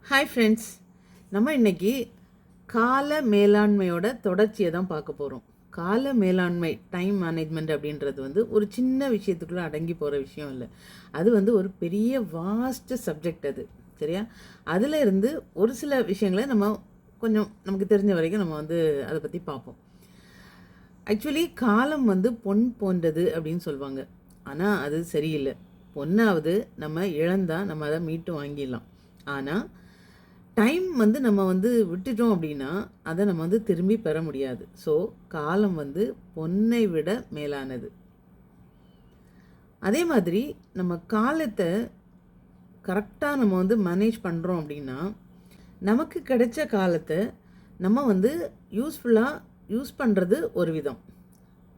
Hi friends, நம்ம இன்னைக்கு கால மேலாண்மையோட தொடர்ச்சியை தான் பார்க்க போகிறோம். கால மேலாண்மை, டைம் மேனேஜ்மெண்ட் அப்படின்றது ஒரு சின்ன விஷயத்துக்குள்ளே அடங்கி போகிற விஷயம் இல்லை. அது ஒரு பெரிய வாஸ்ட் சப்ஜெக்ட். அது சரியா? அதில் இருந்து ஒரு சில விஷயங்களை நம்ம கொஞ்சம் நமக்கு தெரிஞ்ச வரைக்கும் நம்ம அதை பற்றி பார்ப்போம். ஆக்சுவலி காலம் பொன் போன்றது அப்படின்னு சொல்லுவாங்க. ஆனால் அது சரியில்லை. பொண்ணாவது நம்ம இழந்தால் நம்ம அதை மீட்டு வாங்கிடலாம். ஆனால் டைம் நம்ம விட்டுட்டோம் அப்படின்னா அதை நம்ம திரும்பி பெற முடியாது. ஸோ காலம் பொன்னை விட மேலானது. அதே மாதிரி நம்ம காலத்தை கரெக்டாக நம்ம மேனேஜ் பண்ணுறோம் அப்படின்னா நமக்கு கிடைச்ச காலத்தை நம்ம யூஸ்ஃபுல்லாக யூஸ் பண்ணுறது ஒரு விதம்.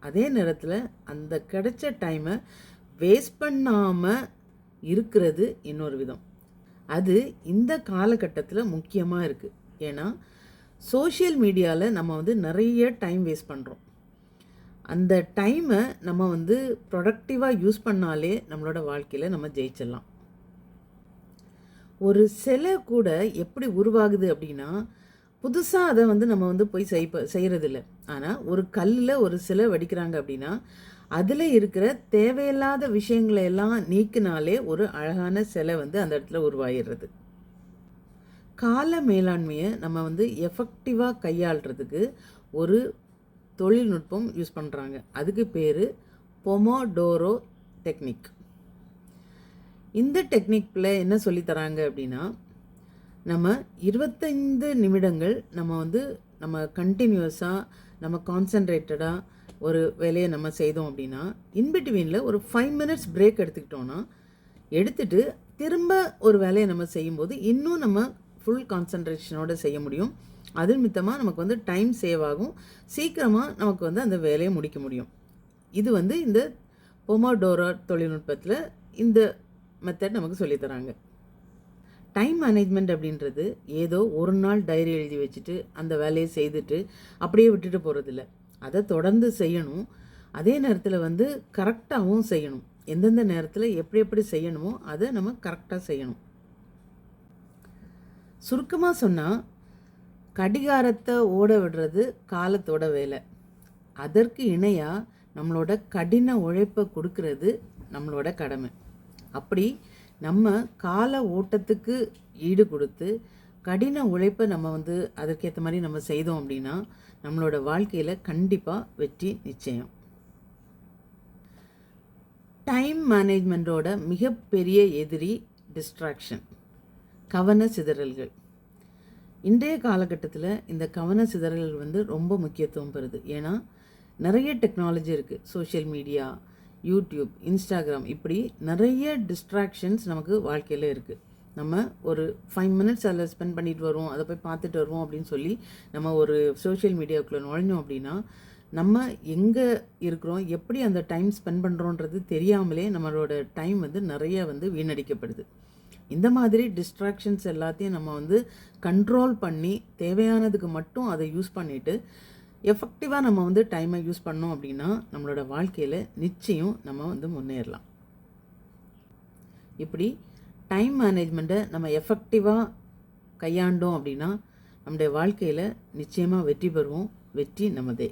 அதே நேரத்தில் அந்த கிடைச்ச டைமை வேஸ்ட் பண்ணாமல் இருக்கிறது இன்னொரு விதம். அது இந்த காலகட்டத்தில் முக்கியமாக இருக்குது. ஏன்னா சோஷியல் மீடியாவில் நம்ம நிறைய டைம் வேஸ்ட் பண்ணுறோம். அந்த டைமை நம்ம ப்ரொடக்டிவாக யூஸ் பண்ணாலே நம்மளோட வாழ்க்கையில் நம்ம ஜெயிச்சிடலாம். ஒரு சிலை கூட எப்படி உருவாகுது அப்படின்னா புதுசாக அதை நம்ம போய் செய்கிறதில்ல. ஆனால் ஒரு கல்லில் ஒரு சிலை வடிக்கிறாங்க அப்படின்னா அதில் இருக்கிற தேவையில்லாத விஷயங்களை எல்லாம் நீக்கினாலே ஒரு அழகான சிலை அந்த இடத்துல உருவாகிடுறது. கால மேலாண்மையை நம்ம எஃபெக்டிவாக கையாளுறதுக்கு ஒரு தொழில்நுட்பம் யூஸ் பண்ணுறாங்க. அதுக்கு பேர் பொமோடோரோ டெக்னிக். இந்த டெக்னிக்கில் என்ன சொல்லித்தராங்க அப்படின்னா நம்ம 25 நிமிடங்கள் நம்ம கண்டினியூஸாக நம்ம கான்சன்ட்ரேட்டடாக ஒரு வேலையை நம்ம செய்தோம் அப்படின்னா இன்பிட்வீனில் ஒரு 5 மினிட்ஸ் பிரேக் எடுத்துட்டு திரும்ப ஒரு வேலையை நம்ம செய்யும்போது இன்னும் நம்ம ஃபுல் கான்சன்ட்ரேஷனோடு செய்ய முடியும். அது நிமித்தமாக நமக்கு டைம் சேவ் ஆகும். சீக்கிரமாக நமக்கு அந்த வேலையை முடிக்க முடியும். இது இந்த பொமோடோரோ தொழில்நுட்பத்தில் இந்த மெத்தட் நமக்கு சொல்லித்தராங்க. டைம் மேனேஜ்மெண்ட் அப்படின்றது ஏதோ ஒரு நாள் டைரி எழுதி வச்சுட்டு அந்த வேலையை செய்துட்டு அப்படியே விட்டுட்டு போகிறதில்ல. அதை தொடர்ந்து செய்யணும். அதே நேரத்தில் கரெக்டாகவும் செய்யணும். எந்தெந்த நேரத்தில் எப்படி எப்படி செய்யணுமோ அதை நம்ம கரெக்டாக செய்யணும். சுருக்கமாக சொன்னால் கடிகாரத்தை ஓட விடுறது காலத்தோட வேலை. அதற்கு இணையாக நம்மளோட கடின உழைப்பை கொடுக்கறது நம்மளோட கடமை. அப்படி நம்ம கால ஓட்டத்துக்கு ஈடு கொடுத்து கடின உழைப்பை நம்ம அதற்கேற்ற மாதிரி நம்ம செய்தோம் அப்படின்னா நம்மளோட வாழ்க்கையில் கண்டிப்பாக வெற்றி நிச்சயம். டைம் மேனேஜ்மெண்ட்டோட மிகப்பெரிய எதிரி டிஸ்ட்ராக்ஷன், கவன சிதறல்கள். இன்றைய காலகட்டத்தில் இந்த கவன சிதறல்கள் ரொம்ப முக்கியத்துவம் பெறுது. ஏன்னா நிறைய டெக்னாலஜி இருக்குது. சோஷியல் மீடியா, யூடியூப், இன்ஸ்டாகிராம், இப்படி நிறைய டிஸ்ட்ராக்ஷன்ஸ் நமக்கு வாழ்க்கையில் இருக்குது. நம்ம ஒரு 5 மினிட்ஸ் அதில் ஸ்பெண்ட் பண்ணிட்டு வருவோம், அதை போய் பார்த்துட்டு வருவோம் அப்படின்னு சொல்லி நம்ம ஒரு சோஷியல் மீடியாவுக்குள்ளே நுழைஞ்சோம் அப்படின்னா நம்ம எங்கே இருக்கிறோம், எப்படி அந்த டைம் ஸ்பெண்ட் பண்ணுறோன்றது தெரியாமலே நம்மளோட டைம் நிறைய வீணடிக்கப்படுது. இந்த மாதிரி டிஸ்ட்ராக்ஷன்ஸ் எல்லாத்தையும் நம்ம கண்ட்ரோல் பண்ணி தேவையானதுக்கு மட்டும் அதை யூஸ் பண்ணிவிட்டு எஃபெக்டிவாக நம்ம டைமை யூஸ் பண்ணோம் அப்படின்னா நம்மளோட வாழ்க்கையில் நிச்சயம் நம்ம முன்னேறலாம். இப்படி டைம் மேனேஜ்மெண்ட்டை நம்ம எஃபெக்டிவாக கையாண்டோம் அப்படின்னா நம்முடைய வாழ்க்கையில் நிச்சயமாக வெற்றி பெறுவோம். வெற்றி நமதே.